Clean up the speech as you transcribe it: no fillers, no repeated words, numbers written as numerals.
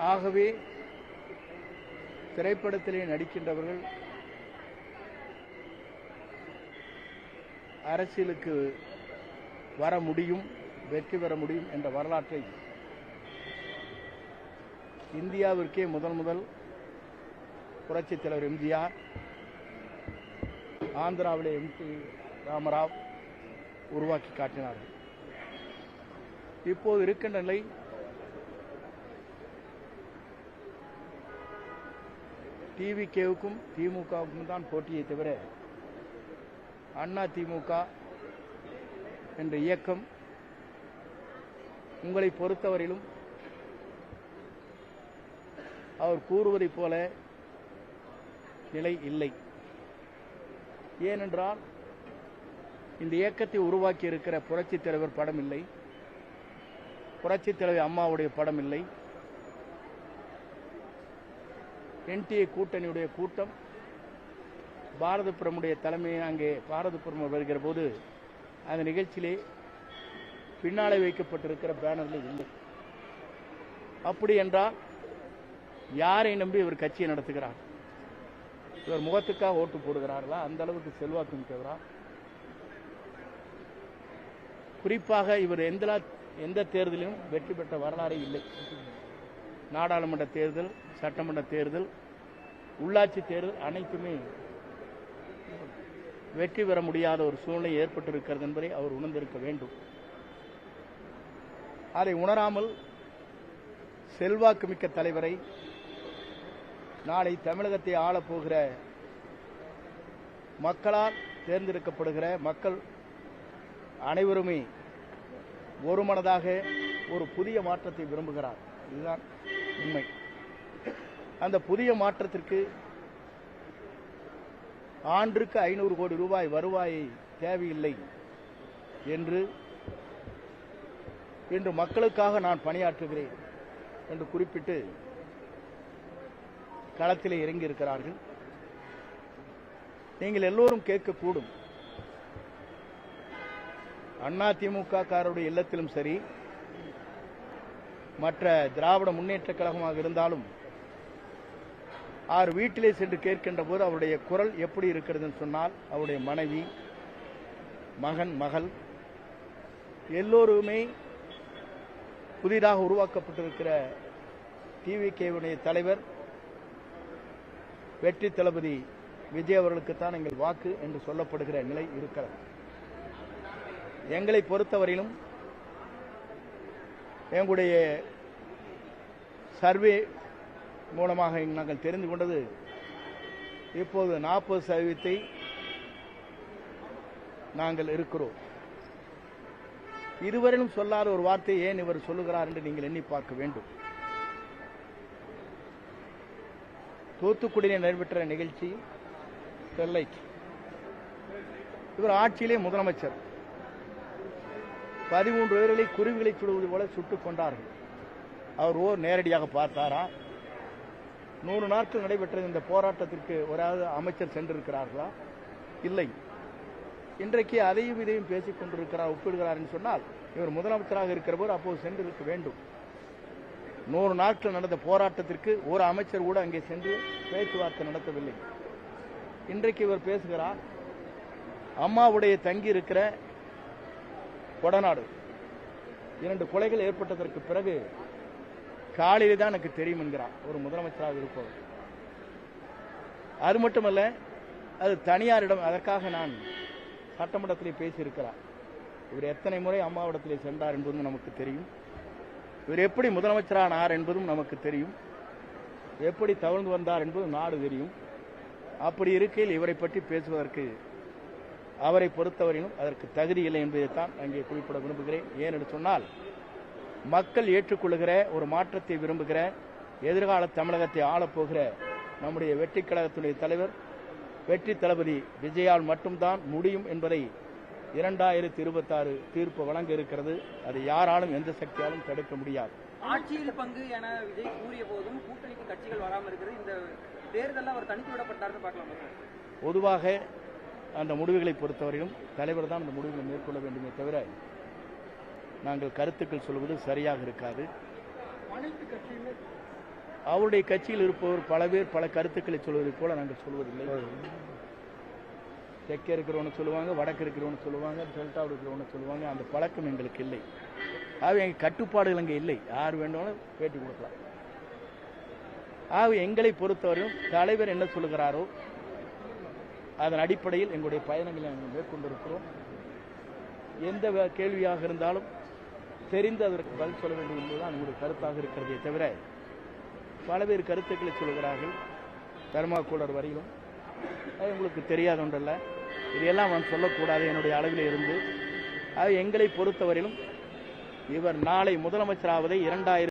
ஆகவே திரைப்படத்திலே நடிக்கின்றவர்கள் அரசியலுக்கு வர முடியும், வெற்றி பெற முடியும் என்ற வரலாற்றை இந்தியாவிற்கே முதல் புரட்சித் தலைவர் எம்ஜிஆர், ஆந்திராவிலே எம்.டி. ராமராவ் உருவாக்கி காட்டினார்கள். இப்போது இருக்கின்ற நிலை டிவிகேவுக்கும் திமுகவுக்கும் தான் போட்டியை தவிர அண்ணா திமுக என்ற இயக்கம் உங்களை பொறுத்தவரையிலும் அவர் கூறுவதைப் போல நிலை இல்லை. ஏனென்றால் இந்த இயக்கத்தை உருவாக்கி இருக்கிற புரட்சித் தலைவர் படம் இல்லை, புரட்சித் தலைவர் அம்மாவுடைய படம் இல்லை, என்டிஏ கூட்டணியுடைய கூட்டம் பாரதபுரமுடைய தலைமையை அங்கே பாரதபுரம் வருகிற போது அந்த நிகழ்ச்சியிலே பின்னாலே வைக்கப்பட்டிருக்கிற பேனரில் இல்லை. அப்படி என்றால் யாரை நம்பி இவர் கட்சியை நடத்துகிறார்? இவர் முகத்துக்காக ஓட்டு போடுகிறார்களா? அந்த அளவுக்கு செல்வாக்கு மிக்கவரா? குறிப்பாக இவர் எந்த தேர்தலிலும் வெற்றி பெற்ற வரலாறே இல்லை. நாடாளுமன்ற தேர்தல், சட்டமன்ற தேர்தல், உள்ளாட்சி தேர்தல் அனைத்துமே வெற்றி பெற முடியாத ஒரு சூழ்நிலை ஏற்பட்டிருக்கிறது என்பதை அவர் உணர்ந்திருக்க வேண்டும். அதை உணராமல் செல்வாக்கு மிக்க தலைவரை, நாளை தமிழகத்தை ஆளப்போகிற மக்களால் தேர்ந்தெடுக்கப்படுகிற மக்கள் அனைவருமே ஒருமனதாக ஒரு புதிய மாற்றத்தை விரும்புகிறார். இதுதான் உண்மை. அந்த புதிய மாற்றத்திற்கு ஆண்டுக்கு 500 கோடி ரூபாய் வருவாயை தேவையில்லை என்று இன்று மக்களுக்காக நான் பணியாற்றுகிறேன் என்று குறிப்பிட்டு களத்திலே இறங்கி இருக்கிறார்கள். நீங்கள் எல்லோரும் கேட்கக்கூடும், அண்ணா திமுக காரருடைய இல்லத்திலும் சரி, மற்ற திராவிட முன்னேற்ற கழகமாக இருந்தாலும் அவர் வீட்டிலே சென்று கேட்கின்ற போது அவருடைய குரல் எப்படி இருக்கிறது சொன்னால், அவருடைய மனைவி, மகன், மகள் எல்லோருமே புதிதாக உருவாக்கப்பட்டிருக்கிற டிவிகேவுடைய தலைவர் வெற்றி தளபதி விஜய் அவர்களுக்குத்தான் எங்கள் வாக்கு என்று சொல்லப்படுகிற நிலை இருக்கிறது. எங்களை பொறுத்தவரையிலும் எங்களுடைய சர்வே மூலமாக நாங்கள் தெரிந்து கொண்டது, இப்போது 40% நாங்கள் இருக்கிறோம். இதுவரையிலும் சொல்லாத ஒரு வார்த்தை ஏன் இவர் சொல்லுகிறார் என்று நீங்கள் எண்ணி பார்க்க வேண்டும். தூத்துக்குடியில் நடைபெற்ற நிகழ்ச்சி ஸ்டெர்லைட், இவர் ஆட்சியிலே முதலமைச்சர் 13 பேர்களை குருவிகளை சுடுவது போல சுட்டுக் கொண்டார்கள். அவர் நேரடியாக பார்த்தாரா? 100 நாட்கள் நடைபெற்ற இந்த போராட்டத்திற்கு ஒரு அமைச்சர் சென்றிருக்கிறார்களா? இல்லை. இன்றைக்கு அதையும் இதையும் பேசிக் கொண்டிருக்கிறார், ஒப்பிடுகிறார் என்று சொன்னால் இவர் முதலமைச்சராக இருக்கிற போது அப்போது சென்றிருக்க வேண்டும். 100 நாட்கள் நடந்த போராட்டத்திற்கு ஒரு அமைச்சர் கூட அங்கே சென்று பேச்சுவார்த்தை நடத்தவில்லை. இன்றைக்கு இவர் பேசுகிறார், அம்மாவுடைய தங்கி இருக்கிற கொடநாடு 2 கொலைகள் ஏற்பட்டதற்கு பிறகு காலையிலே தான் எனக்கு தெரியும் என்கிறார் ஒரு முதலமைச்சராக இருப்பவர். அது மட்டுமல்ல, அது தனியாரிடம். அதற்காக நான் சட்டமன்றத்திலே பேசியிருக்கிறார். இவர் எத்தனை முறை அம்மாவிடத்திலே சென்றார் என்பதும் நமக்கு தெரியும். இவர் எப்படி முதலமைச்சரானார் என்பதும் நமக்கு தெரியும். எப்படி தவழ்ந்து வந்தார் என்பதும் நாடு தெரியும். அப்படி இருக்கையில் இவரை பற்றி பேசுவதற்கு அவரை பொறுத்தவரையிலும் அதற்கு தகுதி இல்லை என்பதைத்தான் அங்கே குறிப்பிட விரும்புகிறேன். ஏனென்று சொன்னால், மக்கள் ஏற்றுக்கொள்ளுகிற ஒரு மாற்றத்தை விரும்புகிற, எதிர்கால தமிழகத்தை ஆளப்போகிற நம்முடைய வெற்றி கழகத்துடைய தலைவர் வெற்றி தளபதி விஜயால் மட்டும்தான் முடியும் என்பதை 2026 தீர்ப்பு வழங்க இருக்கிறது. அதை யாராலும் எந்த சக்தியாலும் தடுக்க முடியாது. ஆட்சியில் பங்கு என விஜய் கூறிய போதும் கூட்டணிக்கு கட்சிகள் வராமல் இருக்கிறது. இந்த தேர்தலில் அவர் தனித்து விடப்பட்டார்னு பார்க்கலாம். பொதுவாக அந்த முடிவுகளை பொறுத்தவரையிலும் தலைவர் தான் அந்த முடிவுகளை மேற்கொள்ள வேண்டுமே தவிர நாங்கள் கருத்துக்கள் சொல்வது சரியாக இருக்காது. அனைத்து கட்சியுமே அவருடைய கட்சியில் இருப்பவர் பல பேர் பல கருத்துக்களை சொல்வதைப் போல நாங்கள் சொல்வதில்லை. தெற்கே இருக்கிறவனு சொல்லுவாங்க, வடக்கு இருக்கிறவனு சொல்லுவாங்க, டெல்டாவில் இருக்கிறவனு சொல்லுவாங்க. அந்த பழக்கம் எங்களுக்கு இல்லை. ஆகவே எங்கள் கட்டுப்பாடுகள் அங்கே இல்லை. யார் வேண்டாலும் பேட்டி கொடுக்கலாம். ஆகவே எங்களை பொறுத்தவரையும் தலைவர் என்ன சொல்லுகிறாரோ அதன் அடிப்படையில் எங்களுடைய பயணங்களை நாங்கள் மேற்கொண்டிருக்கிறோம். எந்த கேள்வியாக இருந்தாலும் தெரிந்து அதற்கு பதில் சொல்ல வேண்டும் என்பதுதான் நம்முடைய கருத்தாக இருக்கிறதே தவிர பலவேறு கருத்துக்களை சொல்கிறார்கள். தர்மாகோலர் வரையிலும் அது உங்களுக்கு தெரியாத ஒன்றல்ல. இதையெல்லாம் நான் சொல்லக்கூடாது என்னுடைய அளவில் இருந்து. அது எங்களை பொறுத்தவரையிலும் இவர் நாளை முதலமைச்சராவதை 2000